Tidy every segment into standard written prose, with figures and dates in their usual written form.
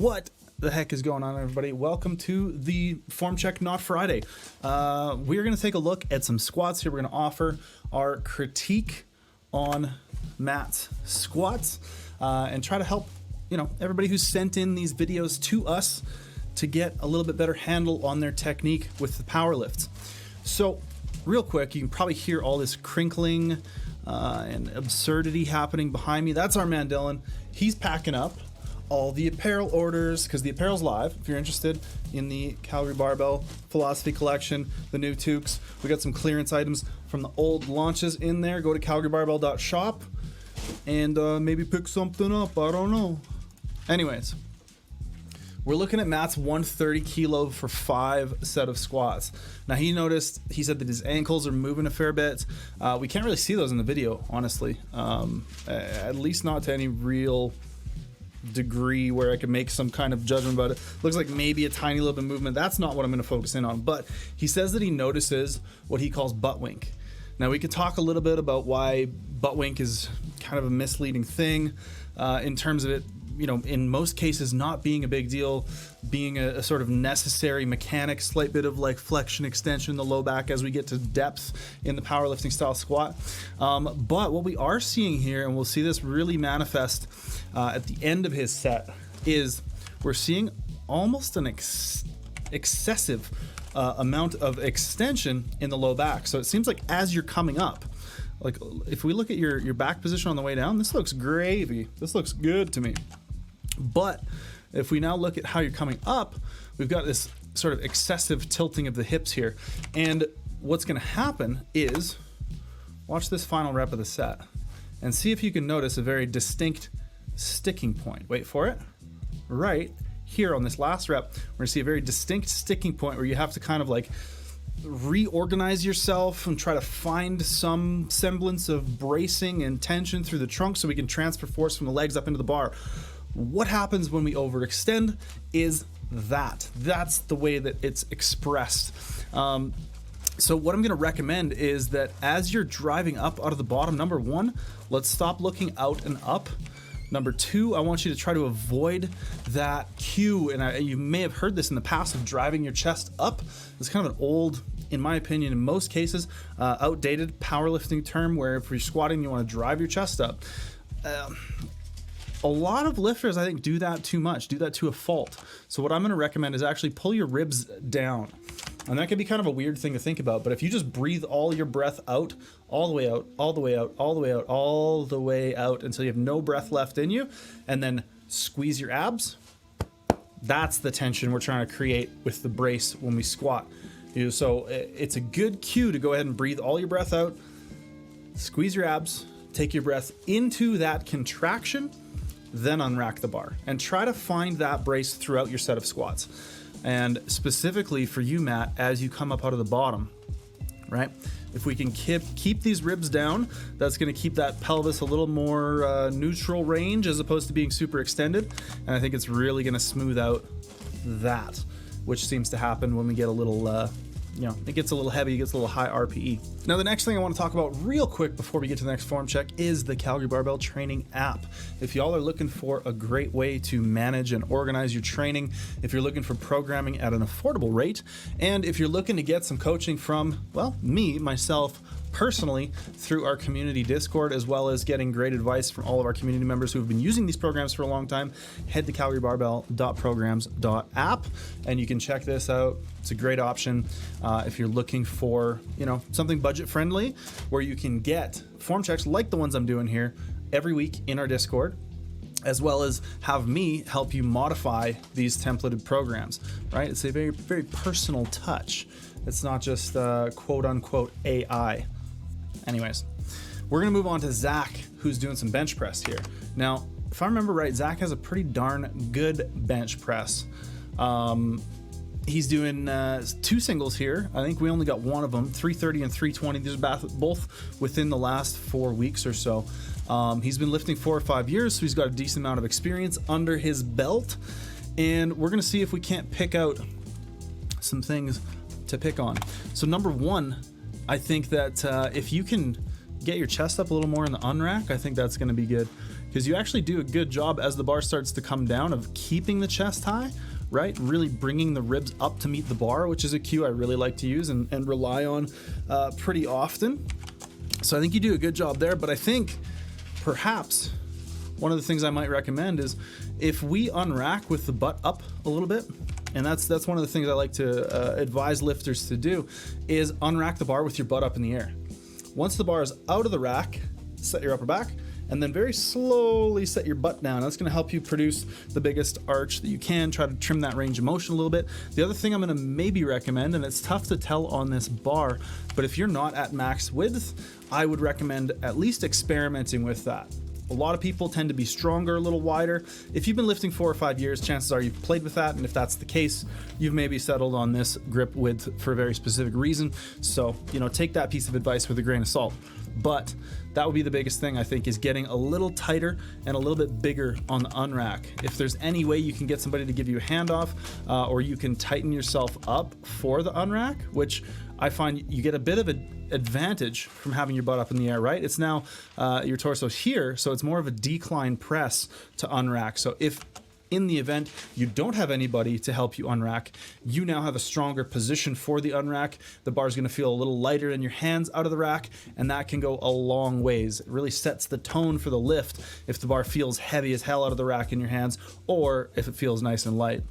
What the heck is going on, everybody? Welcome to the Form Check Not Friday. We're going to take a look at some squats here. We're going to offer our critique on Matt's squats and try to help, everybody who's sent in these videos to us to get a little bit better handle on their technique with the power lifts. So real quick, you can probably hear all this crinkling and absurdity happening behind me. That's our man Dylan. He's packing up all the apparel orders because the apparel's live. If you're interested in the Calgary Barbell Philosophy Collection, the new toques, we got some clearance items from the old launches in there. Go to calgarybarbell.shop and maybe pick something up. I don't know. Anyways, we're looking at Matt's 130 kilo for 5 set of squats. Now he said that his ankles are moving a fair bit. We can't really see those in the video, honestly. At least not to any real degree where I can make some kind of judgment about it. Looks like maybe a tiny little bit of movement. That's not what I'm going to focus in on. But he says that he notices what he calls butt wink. Now we could talk a little bit about why butt wink is kind of a misleading thing in terms of it, in most cases not being a big deal, being a sort of necessary mechanic, slight bit of like flexion extension in the low back as we get to depth in the powerlifting style squat. But what we are seeing here, and we'll see this really manifest at the end of his set, is we're seeing almost an excessive amount of extension in the low back. So it seems like as you're coming up, like if we look at your back position on the way down, this looks gravy. This looks good to me. But if we now look at how you're coming up, we've got this sort of excessive tilting of the hips here. And what's going to happen is, watch this final rep of the set and see if you can notice a very distinct sticking point. Wait for it. Right here on this last rep, we're going to see a very distinct sticking point where you have to kind of like reorganize yourself and try to find some semblance of bracing and tension through the trunk so we can transfer force from the legs up into the bar. What happens when we overextend is that's the way that it's expressed. So what I'm going to recommend is that as you're driving up out of the bottom, number one, let's stop looking out and up. Number two, I want you to try to avoid that cue, and you may have heard this in the past, of driving your chest up. It's kind of an old, in my opinion, in most cases, outdated powerlifting term where if you're squatting, you want to drive your chest up. A lot of lifters, I think, do that too much, do that to a fault. So what I'm going to recommend is actually pull your ribs down. And that can be kind of a weird thing to think about, but if you just breathe all your breath out, all the way out, all the way out, all the way out, all the way out until you have no breath left in you, and then squeeze your abs, that's the tension we're trying to create with the brace when we squat. So it's a good cue to go ahead and breathe all your breath out, squeeze your abs, take your breath into that contraction, then unrack the bar and try to find that brace throughout your set of squats. And specifically for you, Matt, as you come up out of the bottom, right? If we can keep these ribs down, that's going to keep that pelvis a little more neutral range as opposed to being super extended. And I think it's really going to smooth out that, which seems to happen when we get a little it gets a little heavy, it gets a little high RPE. Now, the next thing I want to talk about real quick before we get to the next form check is the Calgary Barbell Training app. If y'all are looking for a great way to manage and organize your training, if you're looking for programming at an affordable rate, and if you're looking to get some coaching from, myself, personally, through our community Discord, as well as getting great advice from all of our community members who have been using these programs for a long time, head to calgarybarbell.programs.app and you can check this out. It's a great option if you're looking for, something budget friendly where you can get form checks like the ones I'm doing here every week in our Discord, as well as have me help you modify these templated programs, right? It's a very, very personal touch. It's not just quote unquote AI. Anyways, we're going to move on to Zach, who's doing some bench press here. Now, if I remember right, Zach has a pretty darn good bench press. He's doing 2 singles here. I think we only got one of them, 330 and 320. These are both within the last 4 weeks or so. He's been lifting 4 or 5 years, so he's got a decent amount of experience under his belt. And we're going to see if we can't pick out some things to pick on. So number one, I think that if you can get your chest up a little more in the unrack, I think that's going to be good. because you actually do a good job as the bar starts to come down of keeping the chest high, right? Really bringing the ribs up to meet the bar, which is a cue I really like to use and rely on pretty often. So I think you do a good job there, but I think perhaps one of the things I might recommend is if we unrack with the butt up a little bit, and that's one of the things I like to advise lifters to do, is unrack the bar with your butt up in the air. Once the bar is out of the rack, set your upper back, and then very slowly set your butt down. That's going to help you produce the biggest arch that you can. Try to trim that range of motion a little bit. The other thing I'm going to maybe recommend, and it's tough to tell on this bar, but if you're not at max width, I would recommend at least experimenting with that. A lot of people tend to be stronger, a little wider. If you've been lifting 4 or 5 years, chances are you've played with that, and if that's the case, you've maybe settled on this grip width for a very specific reason. So, take that piece of advice with a grain of salt. But that would be the biggest thing, I think, is getting a little tighter and a little bit bigger on the unrack. If there's any way you can get somebody to give you a handoff, or you can tighten yourself up for the unrack, which I find you get a bit of an advantage from having your butt up in the air, right? It's now your torso's here, so it's more of a decline press to unrack. So if in the event you don't have anybody to help you unrack, you now have a stronger position for the unrack. The bar's going to feel a little lighter in your hands out of the rack, and that can go a long ways. It really sets the tone for the lift if the bar feels heavy as hell out of the rack in your hands, or if it feels nice and light.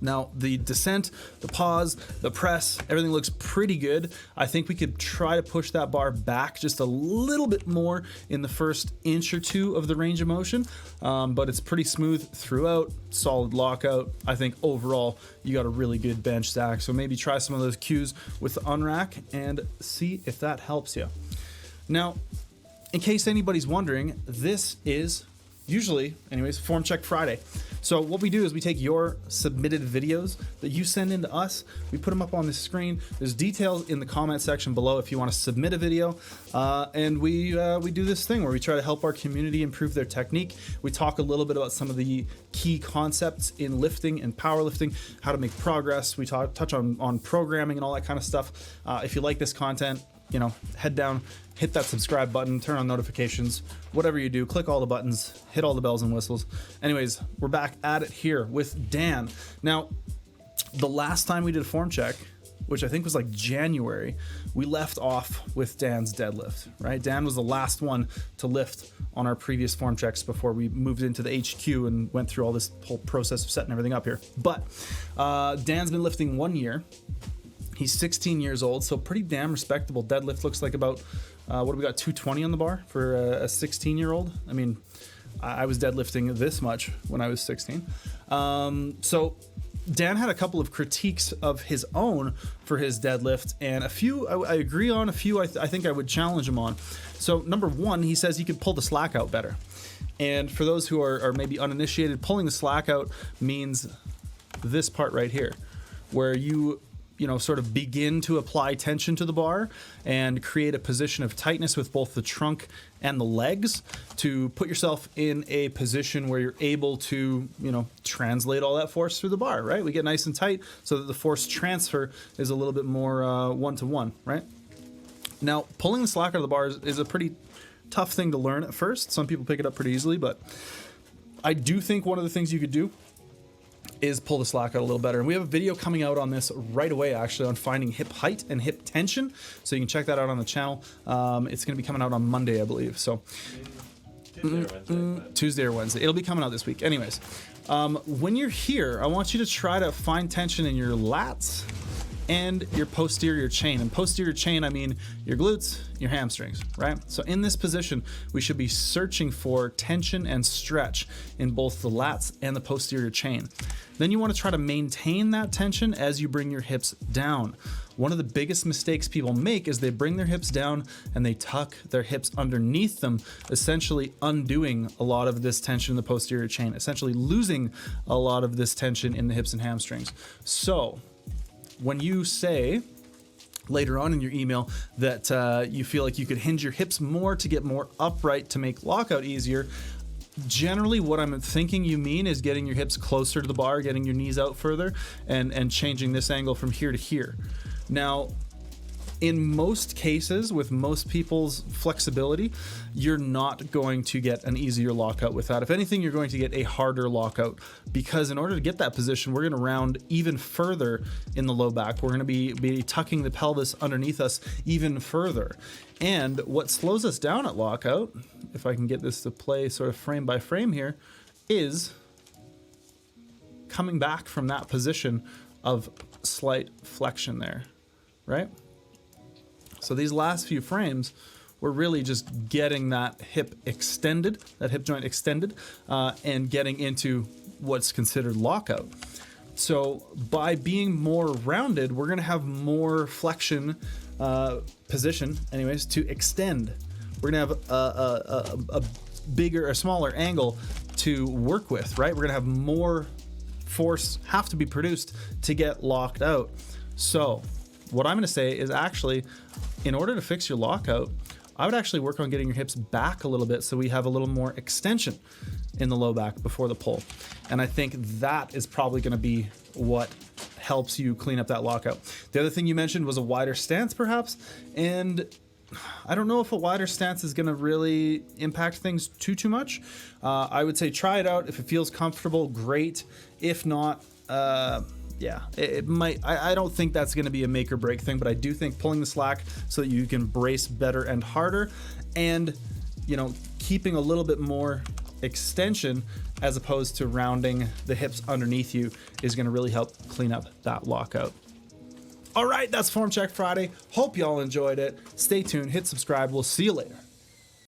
Now, the descent, the pause, the press, everything looks pretty good. I think we could try to push that bar back just a little bit more in the first inch or two of the range of motion, but it's pretty smooth throughout, solid lockout. I think overall, you got a really good bench stack. So maybe try some of those cues with the unrack and see if that helps you. Now, in case anybody's wondering, this is usually, anyways, Form Check Friday. So what we do is we take your submitted videos that you send in to us, we put them up on the screen. There's details in the comment section below if you want to submit a video, and we do this thing where we try to help our community improve their technique. We talk a little bit about some of the key concepts in lifting and powerlifting, how to make progress. We touch on programming and all that kind of stuff. If you like this content, head down, hit that subscribe button, turn on notifications, whatever you do, click all the buttons, hit all the bells and whistles. Anyways, we're back at it here with Dan. Now, the last time we did a form check, which I think was like January, we left off with Dan's deadlift, right? Dan was the last one to lift on our previous form checks before we moved into the HQ and went through all this whole process of setting everything up here. But Dan's been lifting 1 year. He's 16 years old, so pretty damn respectable deadlift. Looks like about, what do we got, 220 on the bar for a 16-year-old? I mean, I was deadlifting this much when I was 16. So Dan had a couple of critiques of his own for his deadlift, and a few I agree on, a few I think I would challenge him on. So number one, he says he could pull the slack out better. And for those who are maybe uninitiated, pulling the slack out means this part right here, where you sort of begin to apply tension to the bar and create a position of tightness with both the trunk and the legs to put yourself in a position where you're able to, translate all that force through the bar, right? We get nice and tight so that the force transfer is a little bit more one-to-one, right? Now, pulling the slack out of the bar is a pretty tough thing to learn at first. Some people pick it up pretty easily, but I do think one of the things you could do is pull the slack out a little better. And we have a video coming out on this right away, actually, on finding hip height and hip tension. So you can check that out on the channel. It's going to be coming out on Monday, I believe. So Tuesday or Wednesday. It'll be coming out this week. Anyways, when you're here, I want you to try to find tension in your lats and your posterior chain. And posterior chain, I mean your glutes, your hamstrings, right? So in this position, we should be searching for tension and stretch in both the lats and the posterior chain. Then you want to try to maintain that tension as you bring your hips down. One of the biggest mistakes people make is they bring their hips down and they tuck their hips underneath them, essentially undoing a lot of this tension in the posterior chain, essentially losing a lot of this tension in the hips and hamstrings. So when you say later on in your email that you feel like you could hinge your hips more to get more upright to make lockout easier, generally what I'm thinking you mean is getting your hips closer to the bar, getting your knees out further, and changing this angle from here to here. Now, in most cases, with most people's flexibility, you're not going to get an easier lockout with that. If anything, you're going to get a harder lockout, because in order to get that position, we're going to round even further in the low back. We're going to be tucking the pelvis underneath us even further. And what slows us down at lockout, if I can get this to play sort of frame by frame here, is coming back from that position of slight flexion there, right? So these last few frames, we're really just getting that hip extended, that hip joint extended, and getting into what's considered lockout. So by being more rounded, we're gonna have more flexion position, anyways, to extend. We're gonna have a bigger, a smaller angle to work with, right? We're gonna have more force have to be produced to get locked out. So what I'm gonna say is, actually, in order to fix your lockout, I would actually work on getting your hips back a little bit so we have a little more extension in the low back before the pull. And I think that is probably gonna be what helps you clean up that lockout. The other thing you mentioned was a wider stance, perhaps, and I don't know if a wider stance is gonna really impact things too much. I would say try it out. If it feels comfortable, great. If not, yeah, it might. I don't think that's going to be a make or break thing, but I do think pulling the slack so that you can brace better and harder, and, you know, keeping a little bit more extension as opposed to rounding the hips underneath you is going to really help clean up that lockout. All right, that's Form Check Friday. Hope y'all enjoyed it. Stay tuned, hit subscribe. We'll see you later.